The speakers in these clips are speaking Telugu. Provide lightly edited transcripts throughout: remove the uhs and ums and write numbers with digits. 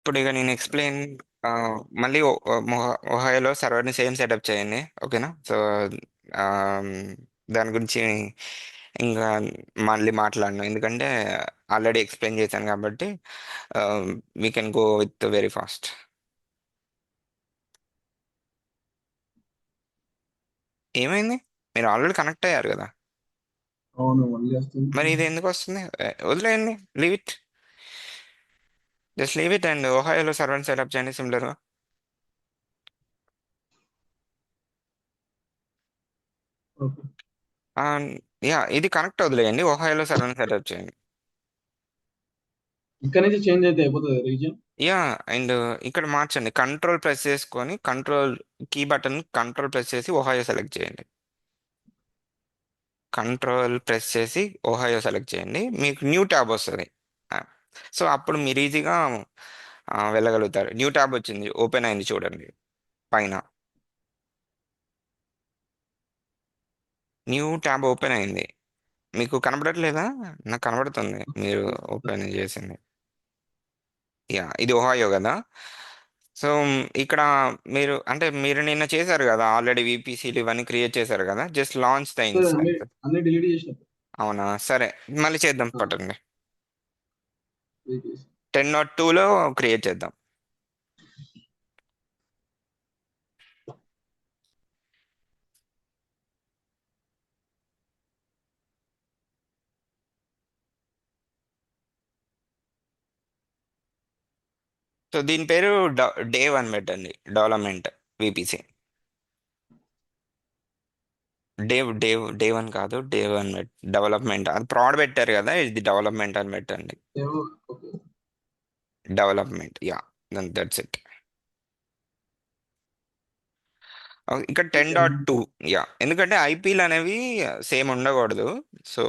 ఇప్పుడు ఇక నేను ఎక్స్ప్లెయిన్ మళ్ళీ ఒహాయోలో సర్వర్ని సేమ్ సెటప్ చేయండి. ఓకేనా? సో దాని గురించి ఇంకా మళ్ళీ మాట్లాడను, ఎందుకంటే ఆల్రెడీ ఎక్స్ప్లెయిన్ చేశాను కాబట్టి we can go with very fast. ఏమైంది? మీరు ఆల్రెడీ కనెక్ట్ అయ్యారు కదా. అవును, మళ్ళీ వస్తుంది. మరి ఇది ఎందుకు వస్తుంది? వదిలేయండి, leave it. Just leave it and ఒహాయోలో సర్వర్ని సెటప్ చేయండి సిమిలర్గా. ఓకే. యా, ఇది కనెక్ట్ వదిలేయండి, ఒహాయోలో సర్వర్ని సెటప్ చేయండి. ఇక్కడ నుంచి చేంజ్ అయితే అయిపోతుంది రీజన్. యా, అండ్ ఇక్కడ మార్చండి, కంట్రోల్ ప్రెస్ చేసుకొని control key button control press చేసి ఒహాయో సెలెక్ట్ చేయండి. కంట్రోల్ ప్రెస్ చేసి ఒహాయో సెలెక్ట్ చేయండి, మీకు న్యూ ట్యాబ్ వస్తుంది. సో అప్పుడు మీరు ఈజీగా వెళ్ళగలుగుతారు. న్యూ ట్యాబ్ వచ్చింది, ఓపెన్ అయింది చూడండి పైన. న్యూ ట్యాబ్ ఓపెన్ అయింది, మీకు కనబడట్లేదా? నాకు కనబడుతుంది మీరు ఓపెన్ చేసింది. యా, ఇది ఒహాయో కదా. సో ఇక్కడ మీరు నిన్న చేశారు కదా, ఆల్రెడీ విపిసిలు ఇవన్నీ క్రియేట్ చేశారు కదా, just launch the sir instance. అన్ని డిలీట్ చేసినప్పుడు అవునా, సరే, మళ్ళీ చేద్దాం పట్టండి. 10.2లో క్రియేట్ చేద్దాం. సో దీని పేరు డే వన్ పెట్టండి, డెవలప్మెంట్ విపిసి. డే వన్ కాదు, డే వన్ డెవలప్మెంట్, అది ప్రాడ్ పెట్టారు కదా, ఇది డెవలప్మెంట్ అని పెట్టండి. ఏమో. Okay. Development, yeah, that's it. ఇక్కడ ten okay. Dot two yeah, ఎందుకంటే ఐపీలు అనేవి సేమ్ ఉండకూడదు. సో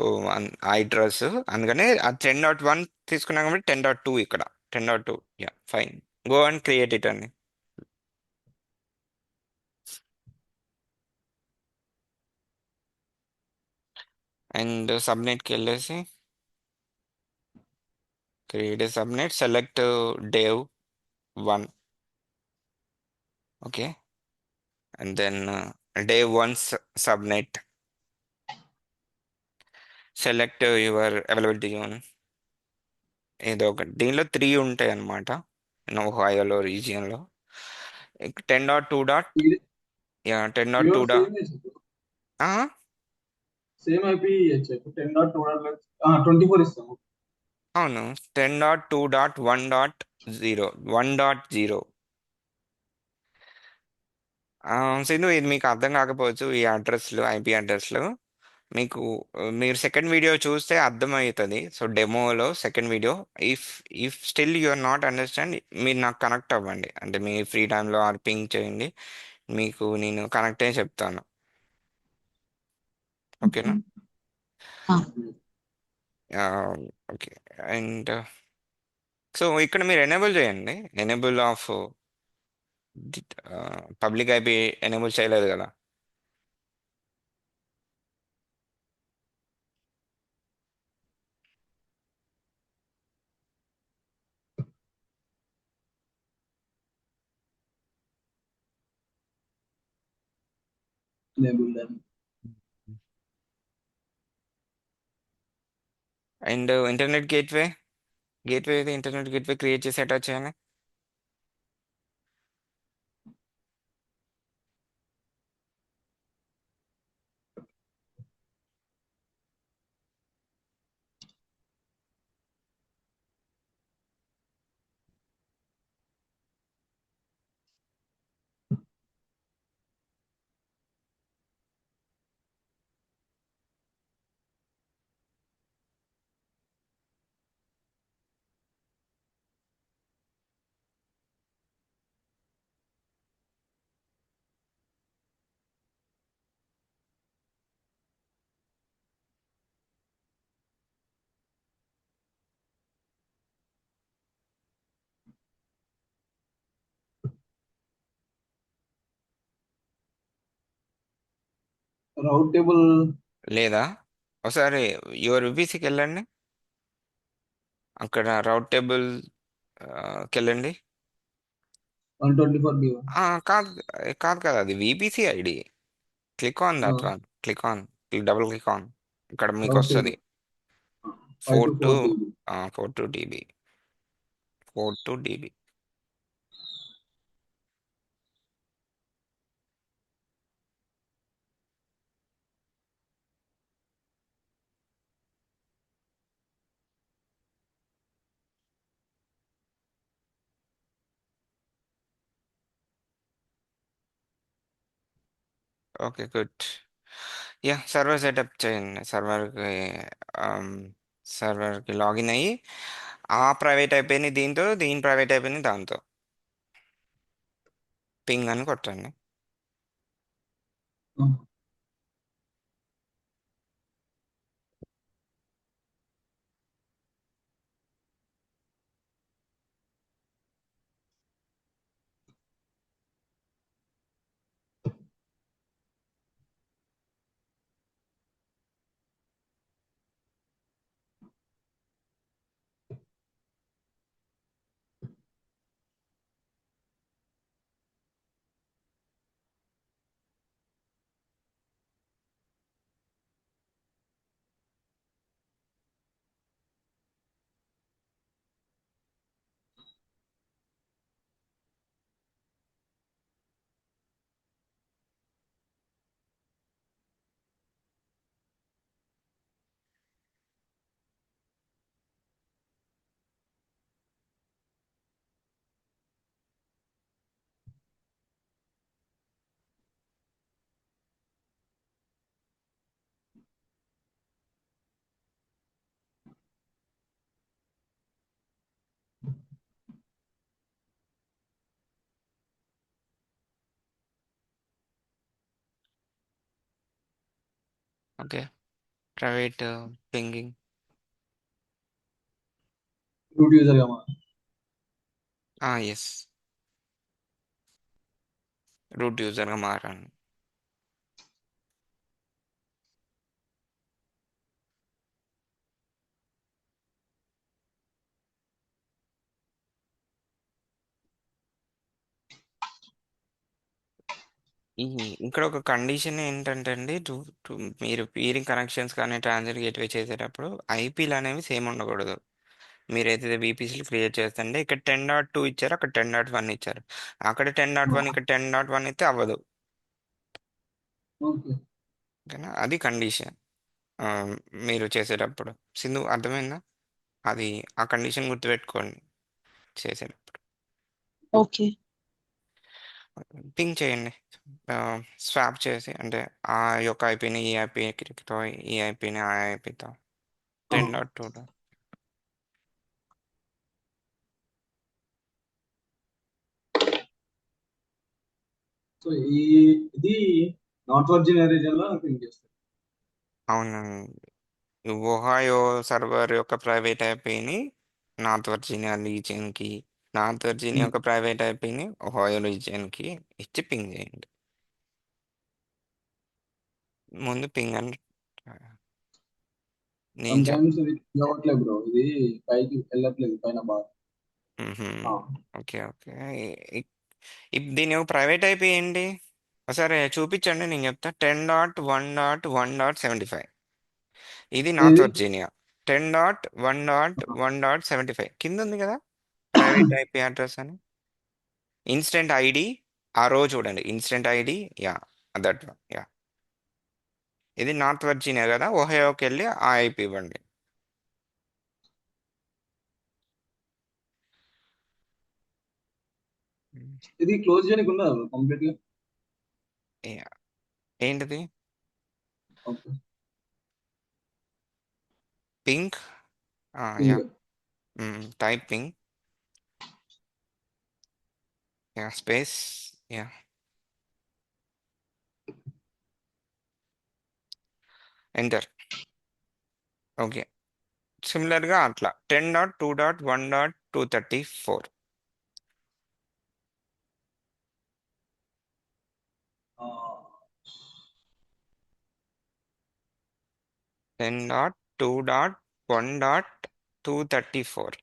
ఐట్రస్, అందుకనే ఆ 10.1 తీసుకున్నాం కాబట్టి 10.2 ఇక్కడ. 10.2, yeah, fine. Go and create it అండి. అండ్ సబ్నెట్కి వెళ్ళేసి create subnet, select dev 1. Okay, and then dev 1 subnet, select your availability zone. ఏదో ఒకటి, దీనిలో 3 ఉంటాయి అన్నమాట, ఒహాయోలో రీజియన్లో. 10.2 yeah, ten dot two same same IP చెప్పు. 10.2.24 ఇస్తాము. అవును, 10.2.1.0, 1.0. సింధు, ఇది మీకు అర్థం కాకపోవచ్చు, ఈ అడ్రస్లు, ఐపీ అడ్రస్లు. మీకు మీరు సెకండ్ వీడియో చూస్తే అర్థమవుతుంది. సో డెమోలో second video, if if still you are not understand, మీరు నాకు కనెక్ట్ అవ్వండి, అంటే మీ ఫ్రీ టైంలో పింగ్ చేయండి, మీకు నేను కనెక్ట్ అయ్యి చెప్తాను. ఓకేనా? ఆ. ఓకే, అండ్ సో ఇక్కడ మీరు ఎనేబుల్ చేయండి, enable of public IP enable చేయలేదు కదా. Enable them. And internet gateway, అయితే ఇంటర్నెట్ గేట్వే క్రియేట్ చేసి అటాచ్ చేయాలి. Route table. లేదా ఒకసారి యువర్ విపిసికి వెళ్ళండి, అక్కడ రౌట్ టేబుల్ కెళ్ళండి. 124B1. కాదు, కాదు కాదు, అది VPC ID. Click on that one, click on, double click on, ఇక్కడ మీకు రౌట్ వస్తుంది table. Five four to two four TB. 42 DB, 42 DB. Okay, good. Yeah, server setup చేయండి. సర్వర్కి లాగిన్ అయ్యి, ఆ ప్రైవేట్ అయిపోయింది దీంతో, దీని ప్రైవేట్ అయిపోయింది దాంతో, పింగ్ అని కొట్టండి. Okay, private pinging. రూట్ యూజర్గా ఎస్, రూట్ యూజర్గా మారండి. ఈ ఇక్కడ ఒక కండిషన్ ఏంటంటే అండి, మీరు పీరింగ్ కనెక్షన్స్ కానీ ట్రాన్సిట్ గేట్వే చేసేటప్పుడు ఐపీలు అనేవి సేమ్ ఉండకూడదు. మీరు ఏదైతే బీపీసీలు క్రియేట్ చేస్తుంటే ఇక్కడ 10.2 ఇచ్చారు, అక్కడ 10.1 ఇచ్చారు, అక్కడ 10.1 ఇక్కడ 10.1 అయితే అవ్వదు. ఓకే. ఓకేనా, అది కండిషన్. మీరు చేసేటప్పుడు సింధు అర్థమైందా? అది ఆ కండిషన్ గుర్తుపెట్టుకోండి చేసేటప్పుడు. ఓకే. పింగ్ చేయండి, స్వాప్ చేసి, అంటే ఆ యొక్క ఐపీని ఈ ఐపీతో, ఈ ఐపీని ఆ ఐపీతో, 10.2. సో ఇది నార్త్ వర్జీనియా రీజన్ లో థింక్ చేస్తాను. అవునండి, ఒహాయో సర్వర్ యొక్క ప్రైవేట్ ఐపీని నార్త్ వర్జీనియా రీజియన్కి, నార్త్ వర్జీనియా యొక్క ప్రైవేట్ ఐపీని ఒహాయో రీజియన్కి ఇచ్చి పింగ్ చేయండి. ముందు పింగ్ అని నేను సమ్ చెప్ టైమ్స్ ఇది అవ్వట్లేదు బ్రో, ఇది పైకి వెళ్ళట్లేదు పైన బాగా. Okay okay. దీని యొక్క ప్రైవేట్ ఐపీ ఏంటి? సరే చూపించండి, నేను చెప్తా. 10.1.1.75, ఇది నార్త్ ఇది వర్జీనియా. 10.1.1.75 కింద ఉంది కదా ప్రైవేట్ ఐపీ అడ్రస్ అని, ఇన్స్టెంట్ ఐడి. ఆ రో చూడండి, instant ID. Yeah, that one. Yeah, ఇది నార్త్ వర్జీనియా కదా, ఓహయోకి వెళ్ళి ఆ ఐపీ ఇవ్వండి. ఇది క్లోజ్ చేయడానికి ఉందా కంప్లీట్ గా? యా, ఏంటిది? Okay. Pink. Yeah, ping. Type pink. Yeah, space. Yeah, enter. Okay, సిమిలర్గా అట్లా 10.2.1.234. 10.2.1.234.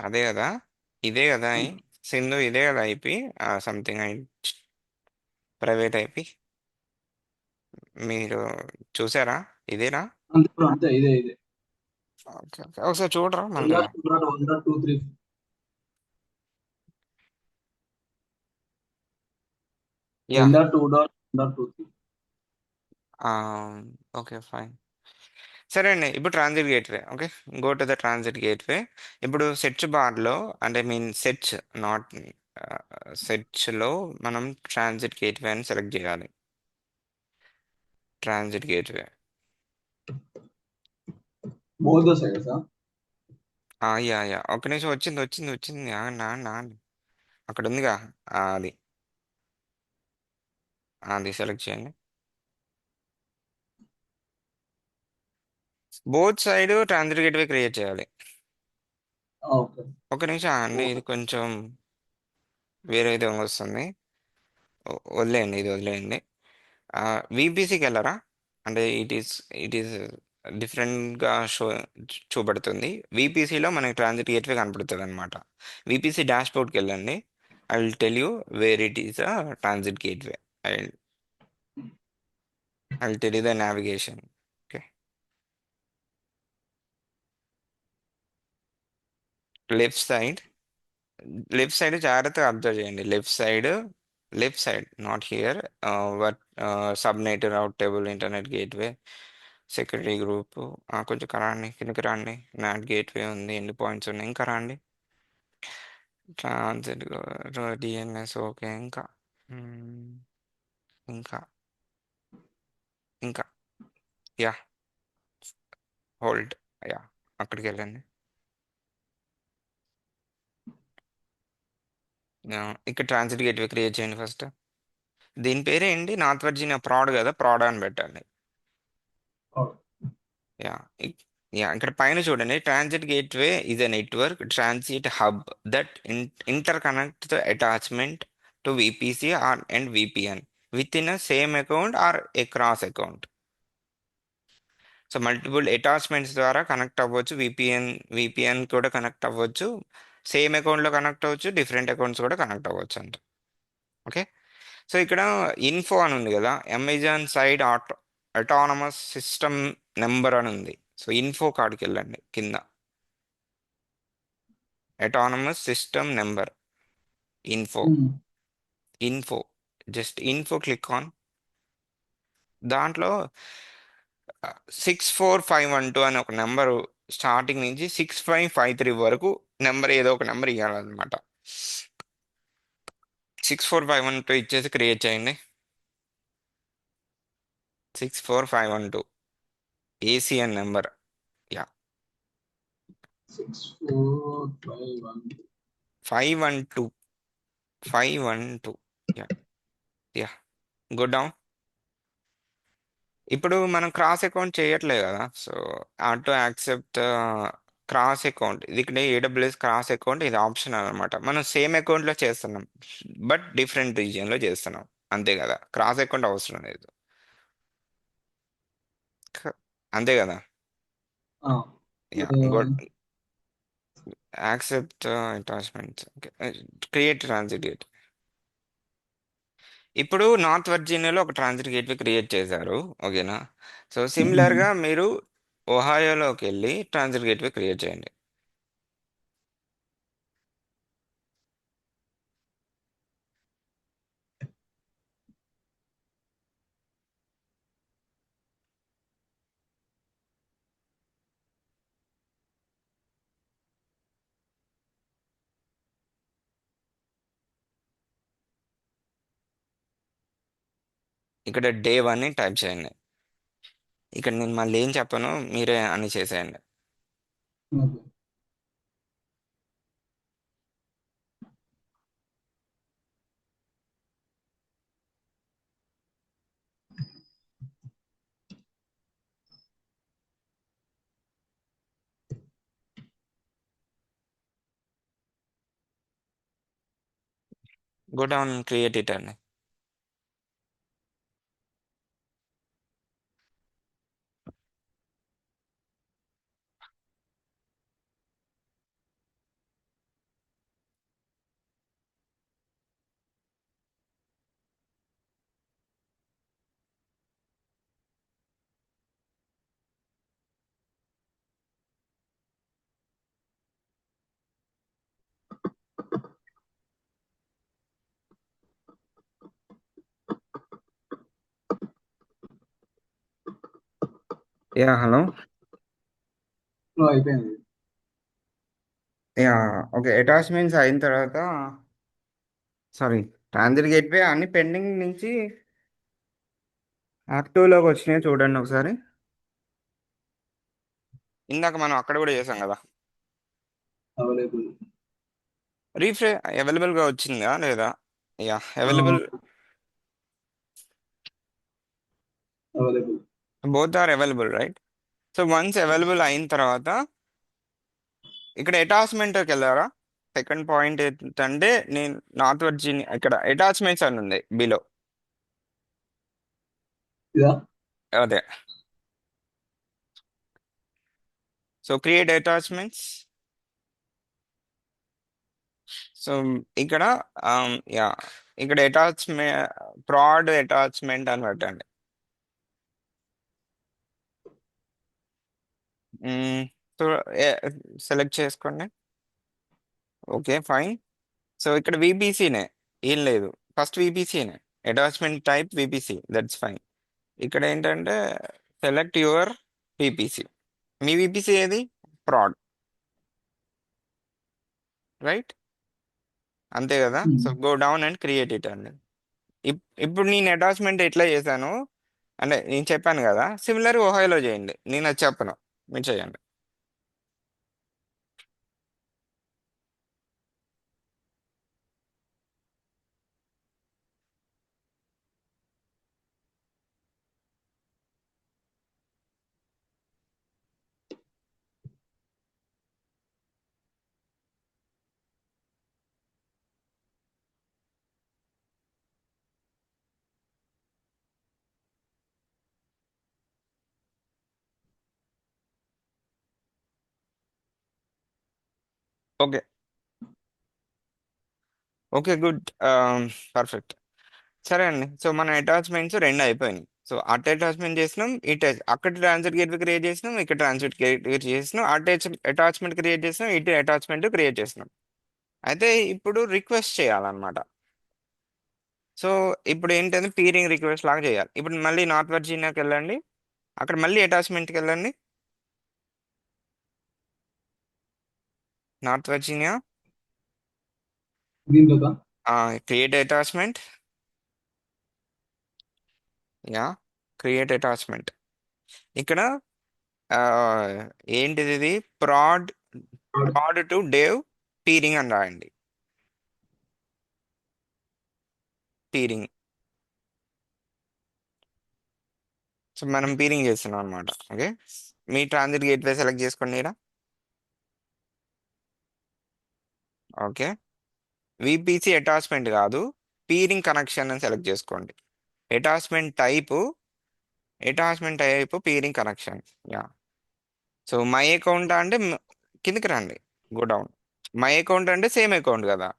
అదే కదా, ఇదే కదా సింధు, ఇదే కదా ఐపి, సంథింగ్ ప్రైవేట్ ఐపి. మీరు చూసారా? ఇదేనా? అంతే bro, అంతే ఇదే ఇదే. ఓకే ఓకే, ఒకసారి చూడరా వన్ మనకి. Dot two dot one dot two three. Yeah. One dot two dot one dot two three. Okay fine. సరే అండి, ఇప్పుడు transit gateway. Okay, go to the transit gateway. ఇప్పుడు సెర్చ్ బార్లో, అంటే మీన్ సెర్చ్, నాట్ సెర్చ్లో మనం ట్రాన్సిట్ గేట్వే అని సెలెక్ట్ చేయాలి. Transit gateway. Both the sides. Yeah yeah, ఒక్క నిమిషం, వచ్చింది వచ్చింది వచ్చింది, ఆగండి ఆగండి ఆగండి. అక్కడ ఉందిగా, అది అది సెలెక్ట్ చేయండి. Both side transit gateway create చేయాలి. ఓకే. ఒక నిమిషం అండి, ఇది కొంచెం వేరే విధంగా వస్తుంది. వదిలేయండి, ఇది వదిలేయండి. విపిసికి వెళ్ళరా? అంటే ఇట్ ఈస్ డిఫరెంట్గా చూపెడుతుంది. విపిసిలో మనకి ట్రాన్సిట్ గేట్వే కనపడుతుంది అనమాట. విపిసి డాష్ బోర్డ్కి వెళ్ళండి. I will tell you where it is a transit gateway. I I will tell you the navigation. Okay, left side, left side జాగ్రత్తగా అబ్జర్వ్ చేయండి. Left side not here. What subnet, route table, internet gateway, security group. కొంచెం కరాండి, కిందకి రండి. నాట్ గేట్వే ఉంది, ఎన్ని పాయింట్స్ ఉన్నాయి, ఇంకా రండి. Transit, DNS, okay. ఇంకా మ్మ్, ఇంకా ఇంకా యా, హోల్డ్. యా, అక్కడికి వెళ్ళండి. ఇక్కడ ట్రాన్సిట్ గేట్వే క్రియేట్ చేయండి ఫస్ట్. దీని పేరే ఏంటి? నార్త్ వర్జీనియా ప్రాడ్ కదా, ప్రాడ్ అని పెట్టండి. యా, యా, ఇక్కడ పైన చూడండి. Transit gateway is a network transit hub that interconnect the attachment to VPC or and VPN within a same account or a cross account. So multiple attachments ద్వారా కనెక్ట్ అవ్వచ్చు. విపిఎన్ కూడా కనెక్ట్ అవ్వచ్చు, సేమ్ అకౌంట్లో కనెక్ట్ అవ్వచ్చు, డిఫరెంట్ అకౌంట్స్ కూడా కనెక్ట్ అవ్వచ్చు అంట. ఓకే. సో ఇక్కడ ఇన్ఫో అని ఉంది కదా, Amazon side autonomous system number అని ఉంది. సో ఇన్ఫో కాడికి వెళ్ళండి, కింద autonomous system number, info. Info, just info click on. దాంట్లో 64512 అని ఒక నెంబరు, స్టార్టింగ్ నుంచి 6553 వరకు నెంబర్, ఏదో ఒక నెంబర్ ఇవ్వాలన్నమాట. 64512 ఇచ్చేసి క్రియేట్ చేయండి. 64512 ASN number. Yeah, 6451. 512, 512. Yeah yeah, go down. ఇప్పుడు మనం క్రాస్ అకౌంట్ చేయట్లేదు కదా, so auto accept cross account. ఇది ఇక్కడ ఏడబ్ల్యూఎస్ క్రాస్ అకౌంట్, ఇది ఆప్షన్ అనమాట. మనం సేమ్ అకౌంట్లో చేస్తున్నాం, బట్ డిఫరెంట్ రీజియన్లో చేస్తున్నాం, అంతే కదా. క్రాస్ అకౌంట్ అవసరం లేదు, క- అంతే కదా. Yeah, good. Accept attachment, create transit gate. ఇప్పుడు నార్త్ వర్జీనియాలో ఒక ట్రాన్సిట్ గేట్వే క్రియేట్ చేశారు, ఓకేనా. సో సిమిలర్గా మీరు ఒహాయోలోకి వెళ్ళి ట్రాన్సిట్ గేట్వే క్రియేట్ చేయండి. ఇక్కడ డే 1 టైప్ చేయండి. ఇక్కడ నేను మళ్ళీ ఏం చెప్పను, మీరే అని చేసేయండి. Okay. Go down, create it అండి. Yeah hello. అయిపోయింది. యా. ఓకే, అటాచ్మెంట్స్ అయిన తర్వాత సారీ, ట్రాన్సిట్ గేట్వే అన్ని పెండింగ్ నుంచి యాక్టివ్లోకి వచ్చినాయి చూడండి ఒకసారి. ఇందాక మనం అక్కడ కూడా చేసాం కదా. అవైలబుల్. రీఫ్రె అవైలబుల్గా వచ్చిందా లేదా? Yeah, available. Available. Both are available, right? So once available అయిన తర్వాత ఇక్కడ అటాచ్మెంట్కి వెళ్ళారా? సెకండ్ పాయింట్ ఏంటంటే నేను నార్త్ వర్జిన్ ఇక్కడ అటాచ్మెంట్స్ అని ఉంది బిలో. ఇదా? అదే. So create attachments. సో ఇక్కడ యా, ఇక్కడ అటాచ్మెంట్, ప్రాడ్ అటాచ్మెంట్ అని పెట్టండి. సో సెలెక్ట్ చేసుకోండి. Okay fine. సో ఇక్కడ విపిసినే, ఏం లేదు. ఫస్ట్ విపిసినే, attachment type VPC, that's fine. ఇక్కడ ఏంటంటే సెలెక్ట్ యువర్ విపిసి. మీ విపిసి ఏది? Prod, right? అంతే కదా. So go down and create it అండి. ఇప్పుడు నేను అటాచ్మెంట్ ఎట్లా చేశాను అంటే నేను చెప్పాను కదా, సిమిలర్ ఓహాయోలో చేయండి. నేను అది చెప్పను, మీరు చేయండి. ఓకే. Okay good. పర్ఫెక్ట్. సరే అండి. సో మన అటాచ్మెంట్స్ రెండు అయిపోయినాయి. సో అట్ అటాచ్మెంట్ చేసినాం, ఇటు అక్కడ ట్రాన్సిట్ గేట్ క్రియేట్ చేసినాం, ఇక్కడ ట్రాన్సిట్ గేట్ చేసినాం, అటాచ్మెంట్ క్రియేట్ చేసినాం, ఇటు అటాచ్మెంట్ క్రియేట్ చేసినాం. అయితే ఇప్పుడు రిక్వెస్ట్ చేయాలన్నమాట. సో ఇప్పుడు ఏంటంటే పీరింగ్ రిక్వెస్ట్ లాగా చేయాలి. ఇప్పుడు మళ్ళీ నార్త్ వర్జీనియాకి వెళ్ళండి, అక్కడ మళ్ళీ అటాచ్మెంట్కి వెళ్ళండి. నార్త్ వర్జీనియా, దీంట్లో create attachment. Yeah, create attachment. ఇక్కడ ఆ, ఏంటిది ఇది? Proud, proud to Dave peering అని రాయండి. పీరింగ్. సో మనం పీరింగ్ చేస్తున్నాం అనమాట. ఓకే, మీ ట్రాన్సిట్ గేట్వే సెలెక్ట్ చేసుకోండి ఇక్కడ. ఓకే, విపిసి అటాచ్మెంట్ కాదు, పీరింగ్ కనెక్షన్ అని సెలెక్ట్ చేసుకోండి. Attachment type, attachment type peering connection. Yeah. So my account అంటే కిందకి రండి, గో డౌన్. మై అకౌంట్ అంటే సేమ్ అకౌంట్ కదా,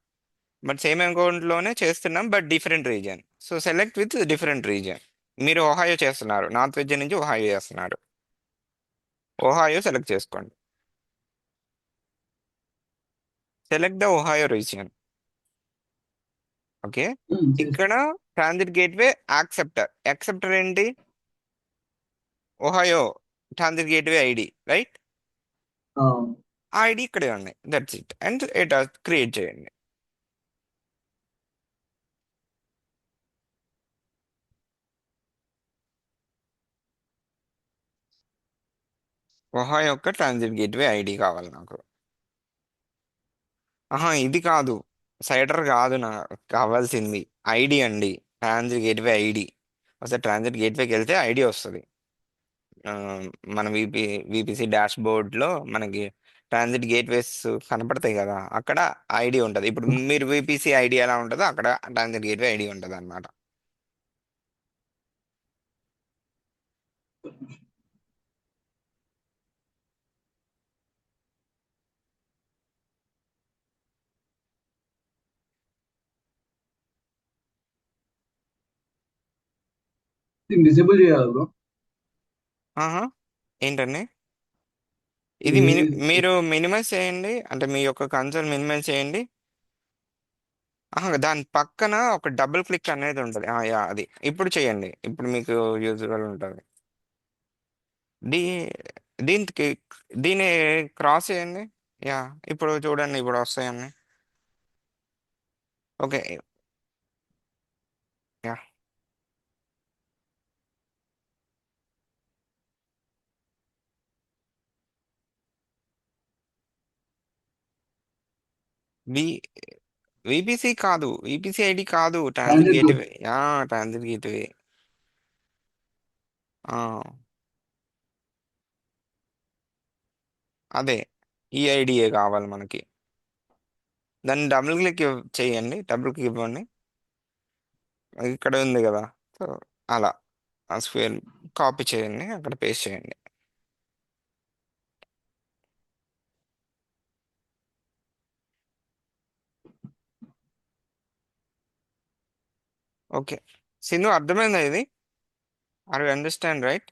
బట్ సేమ్ అకౌంట్లోనే చేస్తున్నాం but different region. So select with different region. మీరు ఒహాయో చేస్తున్నారు, నార్త్ వెజ్ నుంచి ఒహాయో చేస్తున్నారు, ఒహాయో సెలెక్ట్ చేసుకోండి. Select the Ohio region. Okay. చేసి ఇక్కడ ట్రాన్సిట్ గేట్వే యాక్సెప్టర్. యాక్సెప్టర్ ఏంటి? Ohio transit gateway ID, right? ఆ ఐడి ఇక్కడే ఉన్నాయి, దట్స్ ఇట్. అండ్ క్రియేట్ చేయండి. ఒహాయో యొక్క ట్రాన్సిట్ గేట్వే ఐడి కావాలి నాకు. ఆహా, ఇది కాదు, సైడర్ కాదు నాకు కావాల్సింది. ఐడి అండి, ట్రాన్సిట్ గేట్వే ఐడి. ఒకసారి ట్రాన్సిట్ గేట్వేకి వెళ్తే ఐడి వస్తుంది. ఆ, మన విపిసి డాష్ బోర్డ్లో మనకి ట్రాన్సిట్ గేట్వేస్ కనపడతాయి కదా, అక్కడ ఐడి ఉంటుంది. ఇప్పుడు మీరు విపిసి ఐడి ఎలా ఉంటుందో అక్కడ ట్రాన్సిట్ గేట్వే ఐడి ఉంటుంది అనమాట. దీన్ని డిసేబుల్ చేయాలి బ్రో. ఆహా, ఏంటండి? ఇది ఇది మీరు మినిమైజ్ చేయండి, అంటే మీ యొక్క కన్సోల్ మినిమైజ్ చేయండి. ఆహా, దాని పక్కన ఒక డబుల్ క్లిక్ అనేది ఉంటుంది. యా, అది ఇప్పుడు చేయండి, ఇప్పుడు మీకు యూజువల్ ఉంటుంది. దీ దీనికి దీని క్రాస్ చేయండి. యా, ఇప్పుడు చూడండి, ఇప్పుడు వస్తాయండి. ఓకే. యా, వి విపిసి కాదు, విపిసి ఐడి కాదు, transit transit gate. Gateway. Yeah, transit gateway. అదే, ఈ ఐడియే కావాలి మనకి. దాన్ని డబుల్ క్లిక్ చేయండి, డబుల్ క్లిక్ ఇవ్వండి. అది ఇక్కడ ఉంది కదా. సో అలా ఆ స్క్వేర్ కాపీ చేయండి, అక్కడ పేస్ట్ చేయండి. ఓకే. సింధు, అర్థమైందా ఇది? Are you understand, right?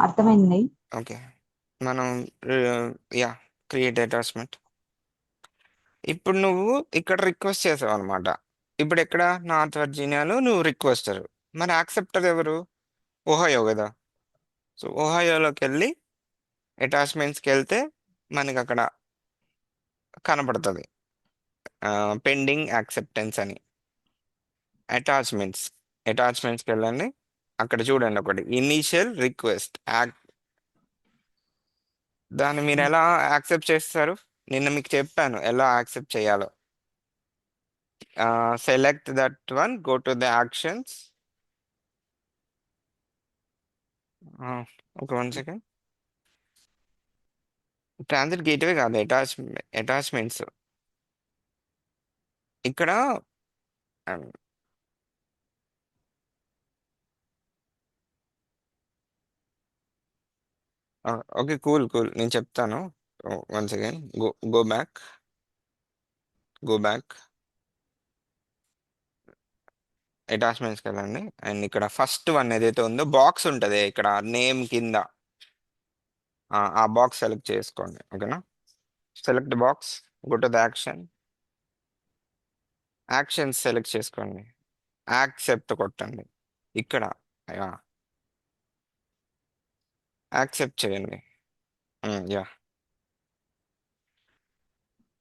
అర్థమైంది. ఓకే. మనం యా, క్రియేట్ అటాచ్మెంట్. ఇప్పుడు నువ్వు ఇక్కడ రిక్వెస్ట్ చేసావు అనమాట. ఇప్పుడు ఎక్కడ నార్త్ వర్జీనియాలో నువ్వు రిక్వెస్టర్, మరి యాక్సెప్టర్ ఎవరు? ఓహాయో కదా. సో ఓహాయోలోకి వెళ్ళి అటాచ్మెంట్స్కి వెళ్తే మనకి అక్కడ కనపడుతుంది పెండింగ్ యాక్సెప్టెన్స్ అని. అటాచ్మెంట్స్, అటాచ్మెంట్స్కి వెళ్ళండి. అక్కడ చూడండి ఒకటి ఇనీషియల్ రిక్వెస్ట్. దాన్ని మీరు ఎలా యాక్సెప్ట్ చేస్తారు? నిన్న మీకు చెప్పాను ఎలా యాక్సెప్ట్ చేయాలో. Select that one, go to the actions. ఒక 1 సెకండ్. ట్రాన్సిట్ గేట్వే కాదు, అటాచ్మెంట్స్. ఇక్కడ ఓకే, కూల్ కూల్, నేను చెప్తాను. 1 second, go back, go back. అటాచ్మెంట్స్కి వెళ్ళండి. అండ్ ఇక్కడ ఫస్ట్ వన్ ఏదైతే ఉందో బాక్స్ ఉంటుంది ఇక్కడ నేమ్ కింద, ఆ బాక్స్ సెలెక్ట్ చేసుకోండి. ఓకేనా? Select box, go to the action, actions select చేసుకోండి, యాక్సెప్ట్ కొట్టండి ఇక్కడ. యాక్సెప్ట్ చేయండి. Yeah,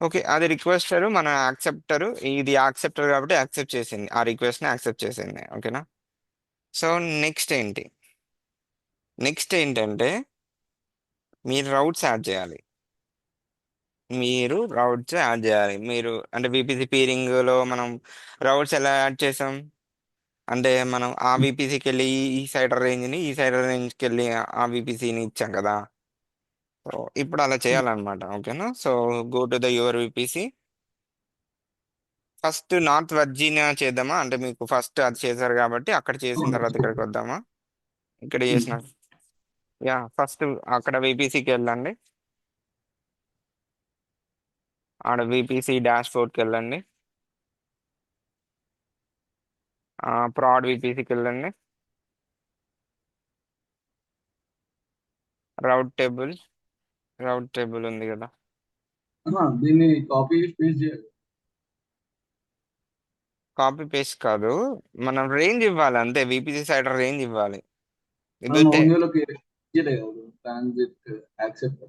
okay. అది రిక్వెస్టర్, మన యాక్సెప్టర్. ఇది యాక్సెప్టర్ కాబట్టి యాక్సెప్ట్ చేసింది, ఆ రిక్వెస్ట్ని యాక్సెప్ట్ చేసింది. ఓకేనా? సో నెక్స్ట్ ఏంటి? నెక్స్ట్ ఏంటంటే మీరు రౌట్స్ యాడ్ చేయాలి. మీరు రౌట్స్ యాడ్ చేయాలి. మీరు అంటే విపిసి పీరింగ్ లో మనం రౌట్స్ ఎలా యాడ్ చేసాం అంటే, మనం ఆ విపిసికి వెళ్ళి ఈ సైడ్ రేంజ్ని, ఈ సైడ్ రేంజ్కి వెళ్ళి ఆ విపిసిని ఇచ్చాం కదా. సో ఇప్పుడు అలా చేయాలన్నమాట. ఓకేనా? So go to the your VPC. First north Virginia చేద్దామా? అంటే మీకు ఫస్ట్ అది చేశారు కాబట్టి అక్కడ చేసిన తర్వాత ఇక్కడికి వద్దామా? ఇక్కడ చేసిన. యా, ఫస్ట్ అక్కడ విపిసికి వెళ్ళండి. ఆడ విపిసి డాష్ బోర్డ్కి వెళ్ళండి. ప్రాడ్ విపిసికి వెళ్ళండి. రౌట్ టేబుల్, రౌట్ టేబుల్ ఉంది కదా. దీన్ని కాపీ పేస్ట్ చేయాలి. కాపీ పేస్ట్ కాదు, మనం రేంజ్ ఇవ్వాలి అంతే. విపిసి సైడ్ రేంజ్ ఇవ్వాలి. ఇది ఉంటే ఓన్యూలోకి చేయలేదు కదా ట్రాన్సిట్ యాక్సెప్ట్.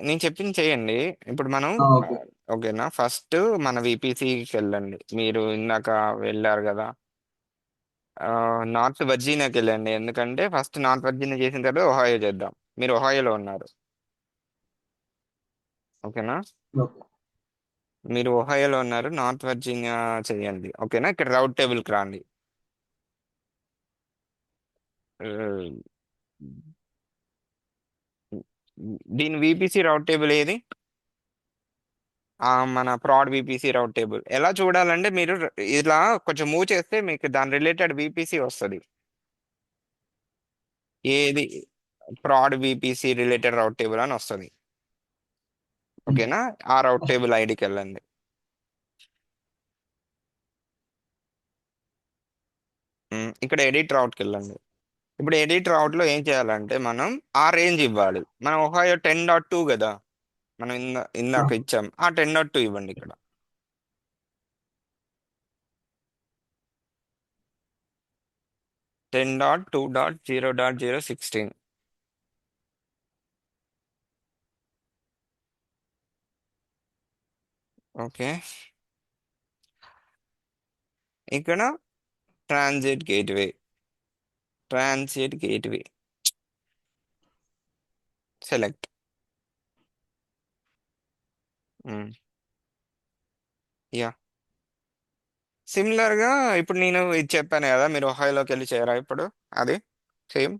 నేను చెప్పింది చేయండి. ఇప్పుడు మనం ఓకే. ఓకేనా, ఫస్ట్ మన విపిసికి వెళ్ళండి. మీరు ఇందాక వెళ్ళారు కదా, నార్త్ వర్జీనియాకి వెళ్ళండి. ఎందుకంటే ఫస్ట్ నార్త్ వర్జీనియా చేసిన తర్వాత ఒహాయో చేద్దాం. మీరు ఒహాయోలో ఉన్నారు. ఓకేనా? ఓకే. మీరు ఒహాయోలో ఉన్నారు, నార్త్ వర్జీనియా చేయండి. ఓకేనా? ఇక్కడ రౌట్ టేబుల్కి రండి. ఆ, దీని విపిసి రౌట్ టేబుల్ ఏది? మన ప్రాడ్ విపిసి రౌట్ టేబుల్ ఎలా చూడాలంటే, మీరు ఇలా కొంచెం మూవ్ చేస్తే మీకు దాని రిలేటెడ్ విపిసి వస్తుంది. ఏది? ప్రాడ్ విపిసి రిలేటెడ్ రౌట్ టేబుల్ అని వస్తుంది. ఓకేనా? ఆ రౌట్ టేబుల్ ఐడికి వెళ్ళండి. ఇక్కడ ఎడిట్ రౌట్కి వెళ్ళండి. ఇప్పుడు ఎడిట్ రౌట్లో ఏం చేయాలంటే, మనం ఆ రేంజ్ ఇవ్వాలి. మనం ఒహాయో 10.2 కదా, మనం ఇందాక ఇచ్చాం. ఆ 10.2 ఇవ్వండి ఇక్కడ. 10.2.0.016. ఓకే. ఇక్కడ transit gateway. Transit gateway select. Yeah. Similar గా ఇప్పుడు నేను ఇది చెప్పాను కదా, మీరు ఒహాయోలోకి వెళ్ళి చేయరా ఇప్పుడు అది సేమ్.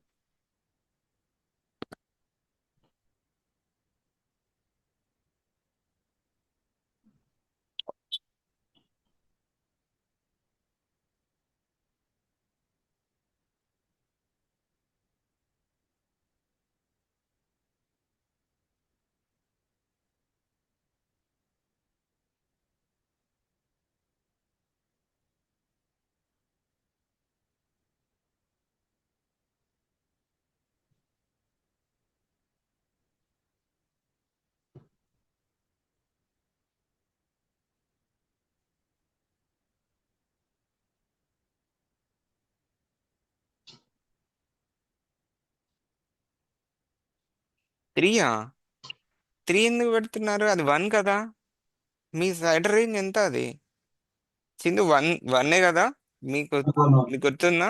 త్రీయా? త్రీ ఎందుకు పెడుతున్నారు? అది వన్ కదా. మీ సైడ్ రేంజ్ ఎంత అది? సింధు వన్. వన్నే కదా మీకు? అవును. మీకు గుర్తుందా?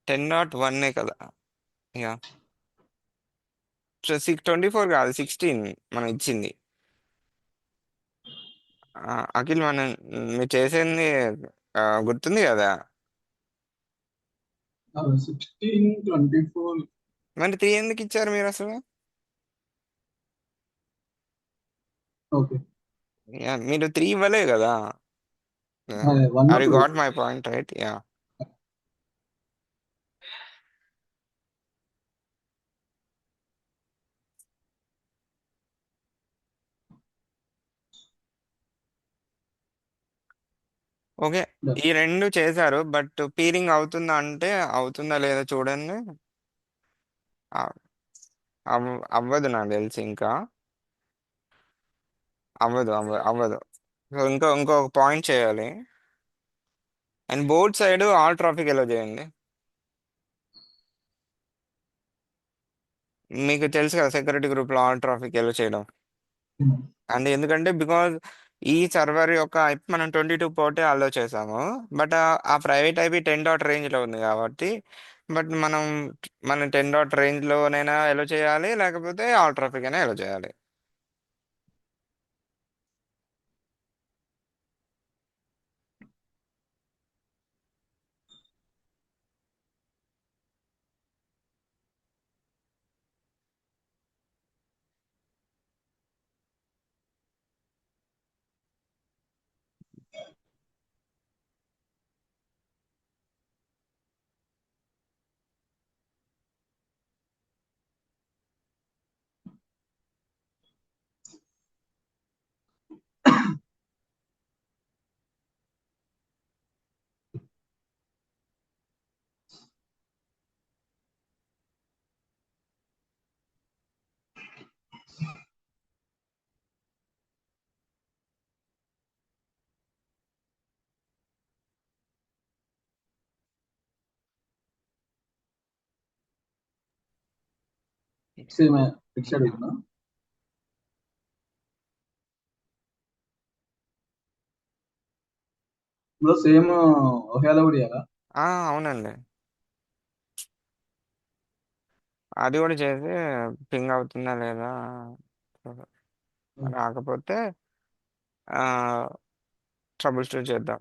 10.1 కదా. యా. 24 కాదు, 16 మనం ఇచ్చింది. అఖిల్ మనం మీరు చేసింది గుర్తుంది కదా. 16, 24. మరి త్రీ ఎందుకు ఇచ్చారు మీరు అసలు? ఓకే. యా, మీరు త్రీ ఇవ్వలే కదా. అదే one or you two. Got my point right? Yeah. Okay. ఈ రెండు చేశారు, బట్ పీరింగ్ అవుతుందా అంటే అవుతుందా లేదా చూడండి. అవ్- అవ్వదు నాకు తెలిసి ఇంకా. అవ్వదు. సో ఇంకొక పాయింట్ చేయాలి. And board side all traffic ఎలా చేయండి. మీకు తెలుసు కదా సెక్యూరిటీ గ్రూప్ లో ఆల్ ట్రాఫిక్ ఎలా చేయడం. అండ్ ఎందుకంటే బికాజ్ ఈ సర్వర్ యొక్క IP మనం 22 పోర్టే అలో చేసాము. బట్ ఆ ప్రైవేట్ IP 10 రేంజ్ లో ఉంది కాబట్టి, బట్ మనం 10 లోనైనా ఎలో చేయాలి, లేకపోతే ఆల్ ట్రాఫిక్ అయినా ఎలో చేయాలి. సేమ్ ఫిక్స్ అడిగినా. ఇప్పుడు సేమ్ ఒకేలా కూడా ఇయ్యాలా? అవునండి. అది కూడా చేసి పింగ్ అవుతుందా లేదా రాకపోతే ట్రబుల్ షూట్ చేద్దాం.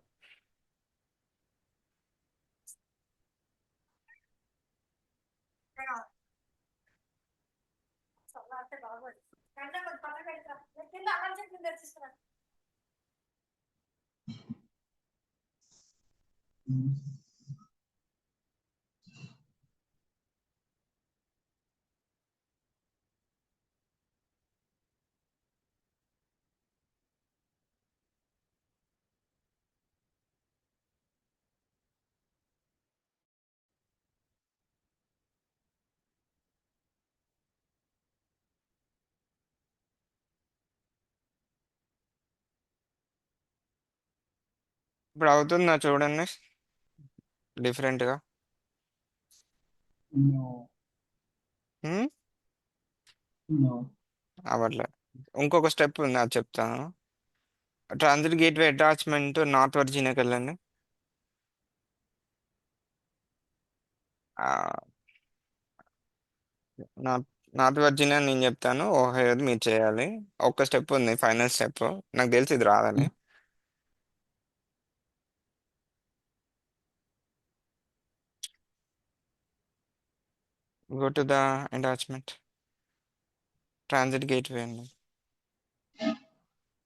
ఇప్పుడు అవుతుందా చూడండి. డిఫరెంట్ గా. No. హ్మ్? No. అవ్వట్లే. ఇంకొక స్టెప్ ఉంది, అది చెప్తాను. ట్రాన్సిట్ గేట్వే అటాచ్మెంట్ నార్త్ వర్జీనియాకి వెళ్ళండి. నార్త్ నార్త్ వర్జీనియా నేను చెప్తాను, ఓహయోది మీరు చేయాలి. ఒక్క స్టెప్ ఉంది, ఫైనల్ స్టెప్. నాకు తెలిసి ఇది రాదని. Go to the attachment, transit gateway అండి.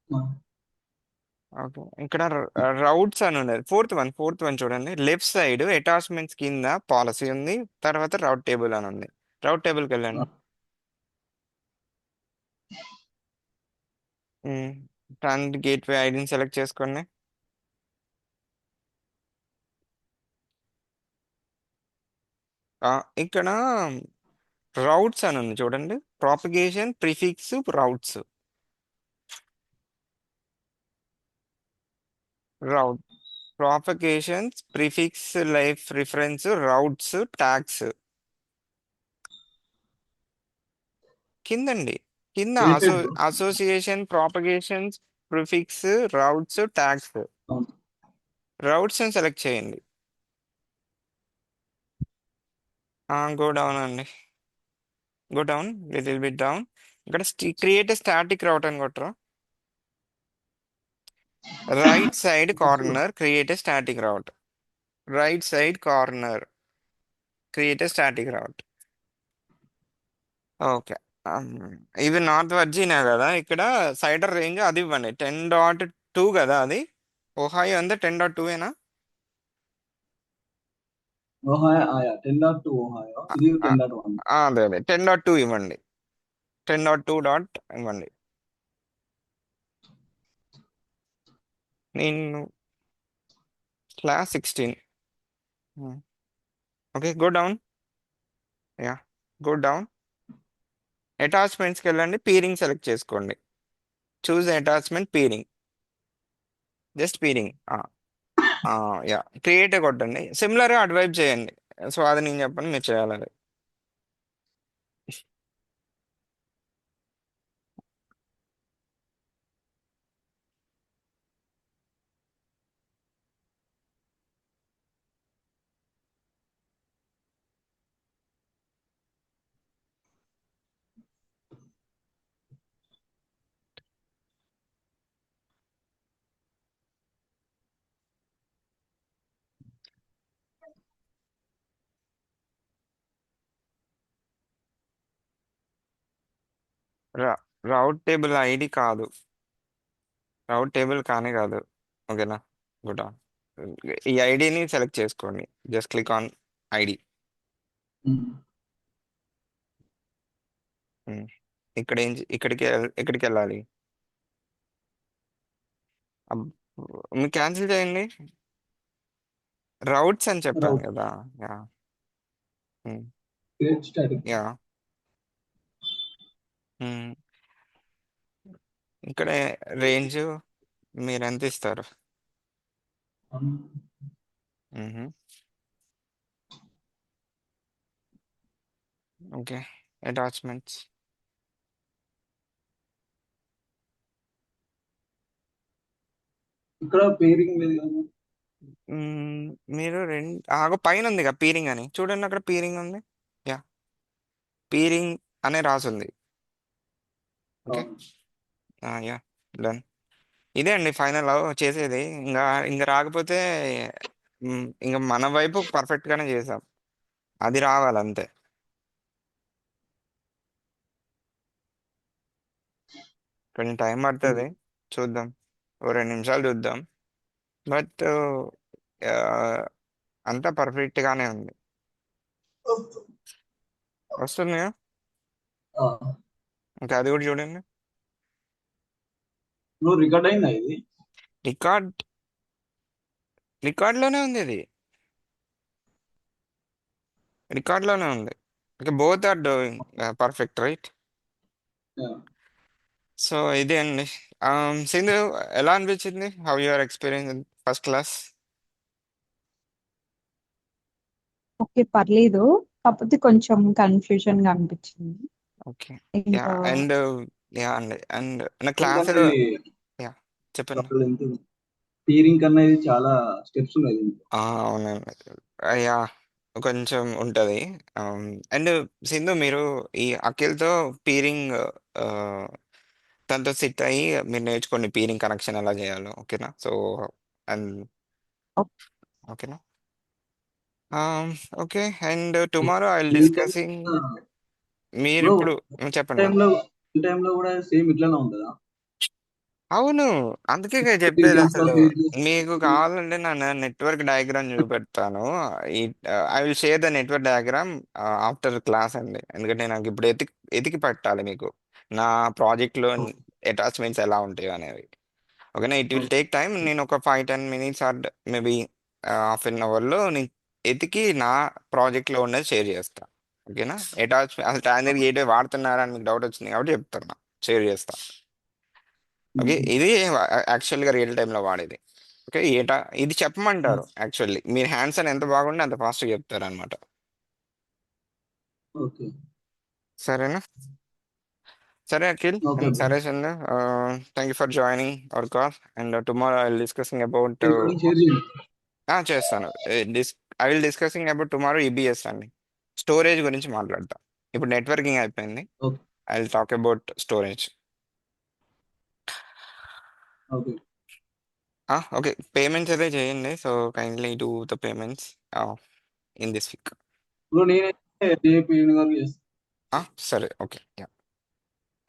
No. ఓకే, ఇక్కడ రౌట్స్ అని ఉన్నది. ఫోర్త్ వన్ చూడండి. లెఫ్ట్ సైడ్ అటాచ్మెంట్స్ కింద పాలసీ ఉంది, తర్వాత రౌట్ టేబుల్ అని ఉంది. రౌట్ టేబుల్కి వెళ్ళండి. ట్రాన్సిట్ గేట్వే ఐడిని సెలెక్ట్ చేసుకోండి. ఇక్కడ రౌట్స్ అని ఉంది చూడండి. Propagation, prefix, routes. Route, propagations, prefix, life reference, routes, tags. కిందండి, కింద Created bro. Association, propagations, prefix, routes, tags. అవును. రౌట్స్ అని సెలెక్ట్ చేయండి. గో డౌన్ అండి, go down, little bit down. ఇక్కడ క్రియేట్ స్టాటిక్ రౌట్ అని కొట్టరు. రైట్ సైడ్ వస్తుంది. Corner create static route. Right side corner create static route. Okay. ఇది నార్త్ వర్జీనియా కదా, ఇక్కడ సైడర్ రేంజ్ అది ఇవ్వండి. 10.2 కదా అది. ఓహాయో అంతా 10.2 ఏనా? ఓహాయో ఆయా 10.2 ఓహాయో, ఇది ఆ, 10.1. అదే 10.2 ఇవ్వండి. 10.2 డాట్ ఇవ్వండి. నేను class 16. Okay, go down. Yeah, go down. అటాచ్మెంట్స్కి వెళ్ళండి, పీరింగ్ సెలెక్ట్ చేసుకోండి. Choose attachment peering, just peering. Yeah, create కొట్టండి. సిమిలర్గా అటువైపు చేయండి. సో అది నేను చెప్పండి, మీరు చేయాలి అది. రౌట్ టేబుల్ ఐడి కాదు, రౌట్ టేబుల్ కానీ కాదు. ఓకేనా, గుడ్. ఈ ఐడిని సెలెక్ట్ చేసుకోండి. Just click on ID. ఇక్కడ ఎక్కడికి వెళ్ళాలి? అబ్- మీరు క్యాన్సిల్ చేయండి. రౌట్స్ అని చెప్పాను రౌట్ కదా. యా. Create static. యా. ఇక్కడ రేంజ్ మీరు ఎంత ఇస్తారు? Okay, attachments. ఇక్కడ పేరింగ్ లేదు కదా. మీరు పైన ఉంది కదా పీరింగ్ అని, చూడండి అక్కడ పీరింగ్ ఉంది. యా, పీరింగ్ అనే రాసుంది. ఓకే. అవును. Yeah, done. ఇదే అండి ఫైనల్ చేసేది. ఇంకా ఇంకా రాకపోతే ఇంకా మన వైపు పర్ఫెక్ట్ గానే చేసాం. అది రావాలి అంతే. కొంచెం టైం పడుతుంది, చూద్దాం. ఓ 2 నిమిషాలు చూద్దాం. బట్ అంతా పర్ఫెక్ట్ గానే ఉంది. వస్తుంది కదా. ఆ. ఇంకా అది కూడా చూడండి. నువ్వు రికార్డ్ అయిందా ఇది? రికార్డ్ రికార్డ్ లోనే ఉంది ఇది, రికార్డ్ లోనే ఉంది. Okay, both are doing perfect, right? Yeah. So ఇదే అండి. సింధు, ఎలా అనిపించింది? How your experience in first class? Okay. పర్లేదు. కాకపోతే కొంచెం కన్‌ఫ్యూజన్‌గా అనిపిచ్చింది. ఓకే. ఇంకా యాహ్! And yeah! అండి. అండ్ నా క్లాస్ ఎందుకంటే ఇది యాహ్! చెప్పండి. అసలు ఎంత టీరింగ్ కన్నా ఇది చాలా స్టెప్స్ ఉన్నాయి దీంట్లో. అవునండి. యాహ్! కొంచెం ఉంటది. అండ్ సింధు మీరు ఈ అఖిల్‌తో పీరింగ్ ఆహ్, తనతో సిట్ అయ్యి మీరు నేర్చుకోండి పీరింగ్ కనెక్షన్ ఎలా చేయాలో. ఓకేనా? సో, అండ్ ఓహ్! ఓకేనా? Okay. And tomorrow I will real time discussing bro, మీరిప్పుడు చెప్పండి. టైంలో టైంలో కూడా సేమ్ ఇట్లానే ఉంటుందా? అవును. అందుకే ఎగ్జామ్స్ లో చెప్పేదసలు. ఫేస్ మీకు చేసి కావాలంటే నా నెట్వర్క్ డయాగ్రామ్ చూపెడతాను. ఈ I will share the network diagram after class అండి. ఎందుకంటే నాకు ఇప్పుడు ఎతికి పెట్టాలి మీకు. నా ప్రాజెక్ట్‌లో అటాచ్‌మెంట్స్ ఎలా ఉంటాయో అనేవి. ఓకేనా? It will take time. నేను ఒక 5, 10 minutes or maybe half an అవర్‌లో నేను ఎతికి నా ప్రాజెక్ట్‌లో ఉన్నది షేర్ చేస్తా. ఓకేనా? అసలు ట్రాన్స్‌లేట్ గేట్‌వే వాడుతున్నారా అని మీకు డౌట్ వచ్చింది కాబట్టి చెప్తున్నా. షేర్ చేస్తా. ఓకే. ఇది యాక్చువల్‌గా రియల్ టైమ్‌లో వాడేది. ఓకే. ఇది చెప్పమంటారు యాక్చువల్లీ. మీరు హ్యాండ్స్ ఆన్ ఎంత బాగుంటే అంత ఫాస్ట్‌గా చెప్తారనమాట. ఓకే. సరేనా? సరే అఖిల్ ఓకే అండ్ బ్రో. సరే Chandu. Thank you for joining our call and tomorrow I will discussing about recording share చేయండి. చేస్తాను. డిస్ I will discussing about tomorrow EBS అండి. స్టోరేజ్ గురించి మాట్లాడతా. ఇప్పుడు నెట్వర్కింగ్ అయిపోయింది. Okay. I will talk about storage. Okay. Okay. Payments అయితే చేయండి. So kindly do the payments in this week. Bro నేనైతే రేపు ఈవినింగ్ వరకు చేస్తాను. సరే. Okay.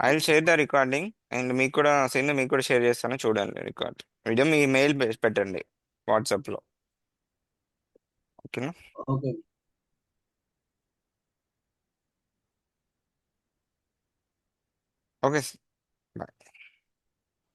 I will share the recording and మీకు కూడా సింధు మీకు కూడా షేర్ చేస్తాను చూడండి రికార్డ్ వీడియో మీ మెయిల్ పెట్టండి వాట్సాప్లో. ఓకేనా? ఓకే. ఓకే. బాయ్.